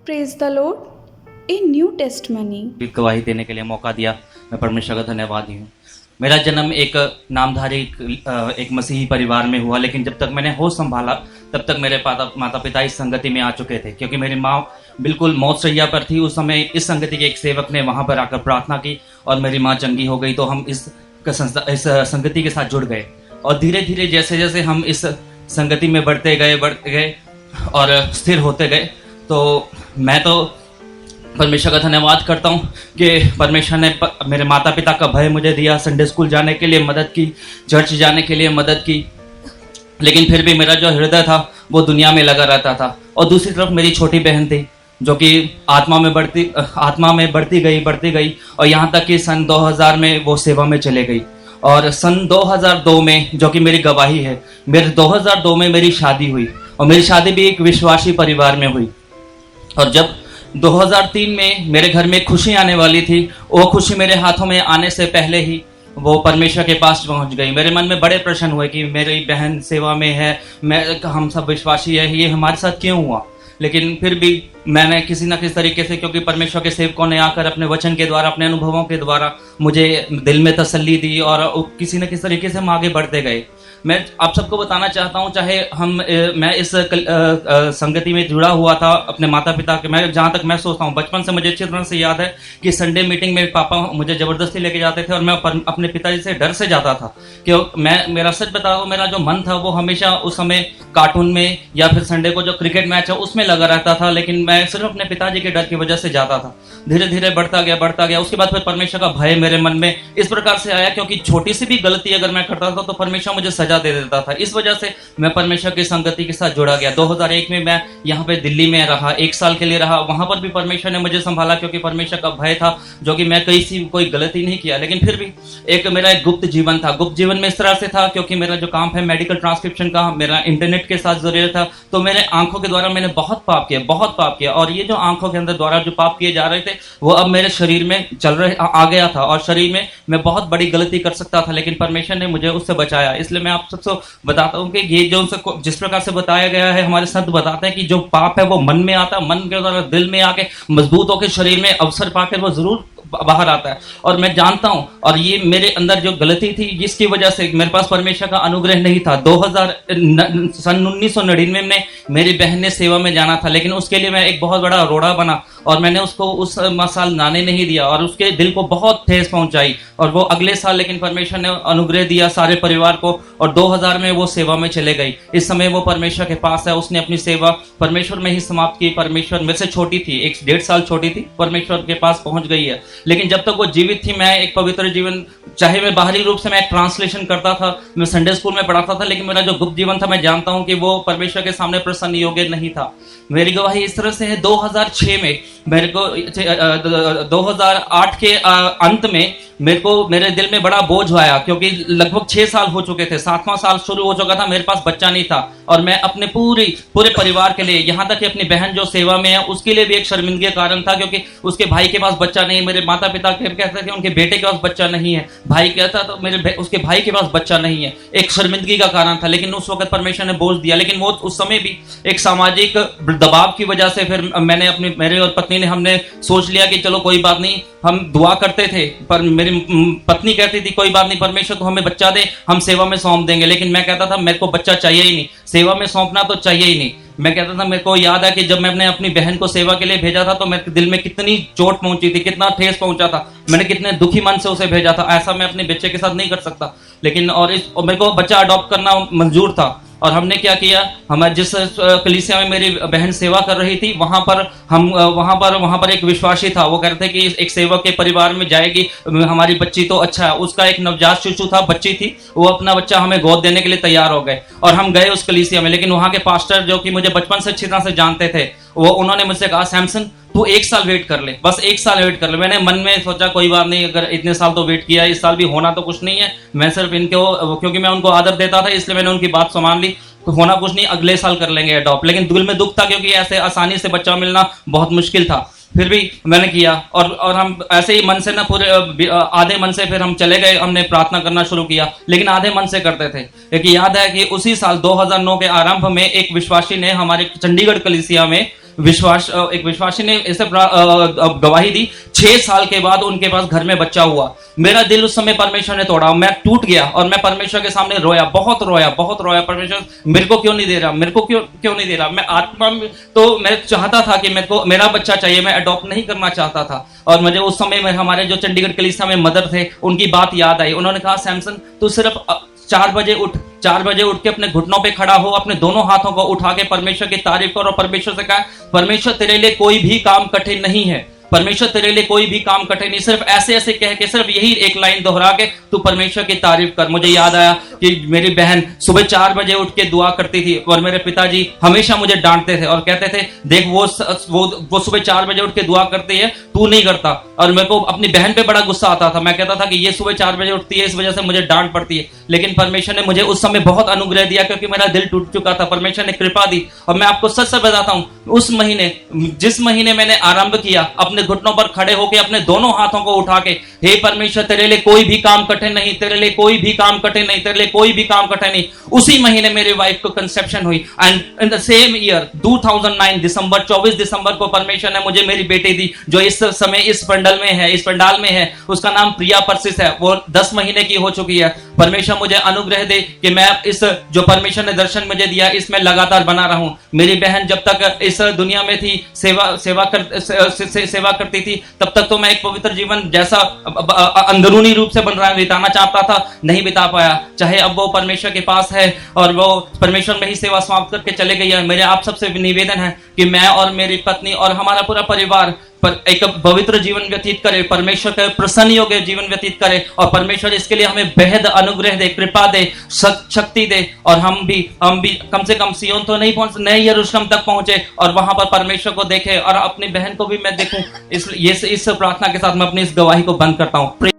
Praise the Lord. A new testimony. गवाही देने के लिए मौका दिया, मैं परमेश्वर का धन्यवादी हूँ। मेरा जन्म एक नामधारी एक मसीही परिवार में हुआ, लेकिन जब तक मैंने होश संभाला तब तक मेरे माता पिता इस संगति में आ चुके थे, क्योंकि मेरी माँ बिल्कुल मौत शैया पर थी। उस समय इस संगति के एक सेवक ने वहां पर आकर प्रार्थना की और मेरी माँ चंगी हो गई। तो हम इस संगति के साथ जुड़ गए और धीरे धीरे जैसे जैसे हम इस संगति में बढ़ते गए और स्थिर होते गए, तो मैं तो परमेश्वर का धन्यवाद करता हूँ कि परमेश्वर ने मेरे माता पिता का भय मुझे दिया, संडे स्कूल जाने के लिए मदद की, चर्च जाने के लिए मदद की। लेकिन फिर भी मेरा जो हृदय था वो दुनिया में लगा रहता था। और दूसरी तरफ मेरी छोटी बहन थी जो कि आत्मा में बढ़ती गई और यहाँ तक कि सन 2000 में वो सेवा में चले गई। और सन 2002 में, जो कि मेरी गवाही है, मेरे 2002 में मेरी शादी हुई और मेरी शादी भी एक विश्वासी परिवार में हुई। और जब 2003 में मेरे घर में खुशी आने वाली थी, वो खुशी मेरे हाथों में आने से पहले ही वो परमेश्वर के पास पहुंच गई। मेरे मन में बड़े प्रश्न हुए कि मेरी बहन सेवा में है, हम सब विश्वासी है, ये हमारे साथ क्यों हुआ। लेकिन फिर भी मैंने किसी न किसी तरीके से, क्योंकि परमेश्वर के सेवकों ने आकर अपने वचन के द्वारा, अपने अनुभवों के द्वारा मुझे दिल में तसल्ली दी और किसी न किसी तरीके से हम आगे बढ़ते गए। मैं आप सबको बताना चाहता हूं, चाहे मैं इस संगति में जुड़ा हुआ था अपने माता पिता के, मैं जहां तक मैं सोचता हूं, बचपन से मुझे अच्छी तरह से याद है कि संडे मीटिंग में पापा मुझे जबरदस्ती लेके जाते थे और मैं अपने पिताजी से डर से जाता था कि मेरा सच बताओ, मेरा जो मन था वो हमेशा उस समय कार्टून में या फिर संडे को जो क्रिकेट मैच है उसमें लगा रहता था। लेकिन मैं सिर्फ अपने पिताजी के डर की वजह से जाता था। धीरे धीरे बढ़ता गया। उसके बाद फिर परमेश्वर का भय मेरे मन में इस प्रकार से आया, क्योंकि छोटी सी भी गलती अगर मैं करता था तो परमेश्वर मुझे सजा दे देता था। इस वजह से मैं परमेश्वर की संगति के साथ जुड़ा गया। 2001 में मैं यहाँ पे दिल्ली में रहा, 1 साल के लिए रहा। वहां पर भी परमेश्वर ने मुझे संभाला, क्योंकि परमेश्वर का भय था, जो कि मैं कोई गलती नहीं किया। लेकिन फिर भी मेरा एक गुप्त जीवन था। गुप्त जीवन में इस तरह से था, क्योंकि मेरा जो काम है मेडिकल ट्रांसक्रिप्शन का, मेरा इंटरनेट के साथ जरूरत था। तो मेरे आंखों के द्वारा मैंने बहुत पाप किया और ये जो आंखों के अंदर द्वारा जो पाप किए जा रहे थे वो अब मेरे शरीर में आ गया था और शरीर में मैं बहुत बड़ी गलती कर सकता था, लेकिन परमेश्वर ने मुझे उससे बचाया। इसलिए मैं आप सबसे बताता हूं कि ये जो जिस प्रकार से बताया गया है, हमारे संत बताते हैं कि जो पाप है वो मन में आता है, मन के द्वारा दिल में आके मजबूत होकर शरीर में अवसर पाकर वो जरूर बाहर आता है। और मैं जानता हूं, और ये मेरे अंदर जो गलती थी जिसकी वजह से मेरे पास परमेश्वर का अनुग्रह नहीं था। सन 1999 में मेरी बहन ने सेवा में जाना था, लेकिन उसके लिए मैं एक बहुत बड़ा रोड़ा बना और मैंने उसको उस साल नाने नहीं दिया और उसके दिल को बहुत ठेस पहुंचाई। और वो अगले साल लेकिन परमेश्वर ने अनुग्रह दिया सारे परिवार को और 2000 में वो सेवा में चले गई। इस समय वो परमेश्वर के पास है। उसने अपनी सेवा परमेश्वर में ही समाप्त की। परमेश्वर मेरे से छोटी थी, 1.5 साल छोटी थी, परमेश्वर के पास पहुंच गई है। लेकिन जब तक वो जीवित थी, मैं एक पवित्र जीवन, चाहे मैं बाहरी रूप से मैं ट्रांसलेशन करता था, मैं संडे स्कूल में पढ़ाता था, लेकिन मेरा जो गुप्त जीवन था, मैं जानता हूं कि वो परमेश्वर के सामने प्रसन्न योग्य नहीं था। मेरी गवाही इस तरह से है, 2006 में मेरे को 2008 के अंत में मेरे दिल में बड़ा बोझ आया, क्योंकि लगभग 6 साल हो चुके थे, 7वां साल शुरू हो चुका था, मेरे पास बच्चा नहीं था और मैं अपने पूरे परिवार के लिए, यहाँ तक कि अपनी बहन जो सेवा में है उसके लिए भी एक शर्मिंदगी का कारण था, क्योंकि उसके भाई के पास बच्चा नहीं। मेरे माता पिता कहते थे उनके बेटे के पास बच्चा नहीं है, भाई कहता तो उसके भाई के पास बच्चा नहीं है, एक शर्मिंदगी का कारण था। लेकिन उस वक्त परमेश्वर ने बोझ दिया। लेकिन वो उस समय भी एक सामाजिक दबाव की वजह से फिर मेरे और पत्नी ने हमने सोच लिया कि चलो कोई बात नहीं। हम दुआ करते थे, पर मेरी पत्नी कहती थी कोई बात नहीं, परमेश्वर तो हमें बच्चा दे, हम सेवा में सौंप देंगे। लेकिन मैं कहता था मेरे को बच्चा चाहिए ही नहीं, सेवा में सौंपना तो चाहिए ही नहीं। मैं कहता था, मेरे को याद है कि जब मैंने अपनी बहन को सेवा के लिए भेजा था तो मेरे दिल में कितनी चोट पहुंची थी, कितना ठेस पहुंचा था, मैंने कितने दुखी मन से उसे भेजा था। ऐसा मैं अपने बच्चे के साथ नहीं कर सकता। लेकिन और मेरे को बच्चा अडॉप्ट करना मंजूर था। और हमने क्या किया, हमारे जिस कलीसिया में मेरी बहन सेवा कर रही थी वहां पर एक विश्वासी था। वो कहते थे कि एक सेवक के परिवार में जाएगी हमारी बच्ची तो अच्छा है। उसका एक नवजात शिशु था, बच्ची थी, वो अपना बच्चा हमें गोद देने के लिए तैयार हो गए और हम गए उस कलीसिया में। लेकिन वहां के पास्टर, जो कि मुझे बचपन से अच्छी तरह से जानते थे, उन्होंने मुझसे कहा, सैमसन तू 1 साल वेट कर ले, बस 1 साल वेट कर ले। मैंने मन में सोचा कोई बात नहीं, अगर इतने साल तो वेट किया, इस साल भी होना तो कुछ नहीं है। मैं सिर्फ क्योंकि मैं उनको आदर देता था, इसलिए मैंने उनकी बात मान ली, होना कुछ नहीं, अगले साल कर लेंगे अडॉप्ट। लेकिन दिल में दुख था, क्योंकि ऐसे आसानी से बच्चा मिलना बहुत मुश्किल था। फिर भी मैंने किया और हम ऐसे ही मन से ना पूरे आधे मन से फिर हम चले गए, हमने प्रार्थना करना शुरू किया, लेकिन आधे मन से करते थे। क्योंकि याद है कि उसी साल 2009 के आरंभ में एक विश्वासी ने हमारे चंडीगढ़ कलीसिया में एक विश्वासी ने ऐसे गवाही दी, 6 साल के बाद उनके पास घर में बच्चा हुआ। मेरा दिल उस समय परमेश्वर ने तोड़ा, मैं टूट गया और मैं परमेश्वर के सामने रोया, बहुत रोया। परमेश्वर मेरे को क्यों नहीं दे रहा, मेरे को क्यों नहीं दे रहा। मैं आत्मा में तो मैं चाहता था कि मेरा बच्चा चाहिए, मैं अडॉप्ट नहीं करना चाहता था। और मुझे उस समय में हमारे जो चंडीगढ़ कलीसिया में मदर थे, उनकी बात याद आई। उन्होंने कहा, सैमसन तू सिर्फ 4 बजे उठ के अपने घुटनों पे खड़ा हो, अपने दोनों हाथों को उठा के परमेश्वर की तारीफ करो और परमेश्वर से कहा, परमेश्वर तेरे लिए कोई भी काम कठिन नहीं है, परमेश्वर तेरे लिए कोई भी काम कठिन नहीं। सिर्फ ऐसे कह के, सिर्फ यही एक लाइन दोहरा के तू परमेश्वर की तारीफ कर। मुझे याद आया कि मेरी बहन सुबह 4 बजे उठ के दुआ करती थी और मेरे पिताजी हमेशा मुझे डांटते थे और कहते थे, देख वो सुबह 4 बजे उठ के दुआ करती है, तू नहीं करता। और मेरे को अपनी बहन पे बड़ा गुस्सा आता था। मैं कहता था कि ये सुबह 4 बजे उठती है, इस वजह से मुझे डांट पड़ती है। लेकिन परमेश्वर ने मुझे उस समय बहुत अनुग्रह दिया, क्योंकि मेरा दिल टूट चुका था। परमेश्वर ने कृपा दी। और मैं आपको सच बताता हूं, उस महीने, जिस महीने मैंने आरंभ किया अपने घुटनों पर खड़े होकर अपने दोनों हाथों को उठा के, हे परमेश्वर तेरे लिए कोई भी काम कठिन नहीं, तेरे लिए कोई भी काम कठिन नहीं, तेरे लिए कोई भी काम कठिन नहीं, उसी महीने मेरी वाइफ को कंसेप्शन हुई। And in the same year 2009 दिसंबर 24 दिसंबर को परमेश्वर ने मुझे मेरी बेटी दी, जो इस समय इस पंडाल में है। उसका नाम प्रिया परसिस है। वो 10 महीने की हो चुकी है। परमेश्वर मुझे अनुग्रह दे कि मैं इस जो परमेश्वर ने दर्शन मुझे दिया, इसमें लगातार बना रहूं। मेरी बहन जब तक इस दुनिया में थी, सेवा करती थी, तब तक तो मैं एक पवित्र जीवन जैसा अंदरूनी रूप से बिताना चाहता था, नहीं बिता पाया। चाहे अब वो परमेश्वर के पास है और वो परमेश्वर में ही सेवा समाप्त करके चले गई है। मेरे आप सबसे निवेदन है कि मैं और मेरी पत्नी और हमारा पूरा परिवार पर एक पवित्र जीवन व्यतीत करे, परमेश्वर के प्रसन्न योग्य जीवन व्यतीत करे। और परमेश्वर इसके लिए हमें बेहद अनुग्रह दे, कृपा दे, शक्ति दे। और हम भी कम से कम सियोन तो नहीं पहुंच, नए यरूशलेम तक पहुंचे और वहां पर परमेश्वर को देखे और अपनी बहन को भी मैं देखूं। इस प्रार्थना के साथ मैं अपनी इस गवाही को बंद करता हूं।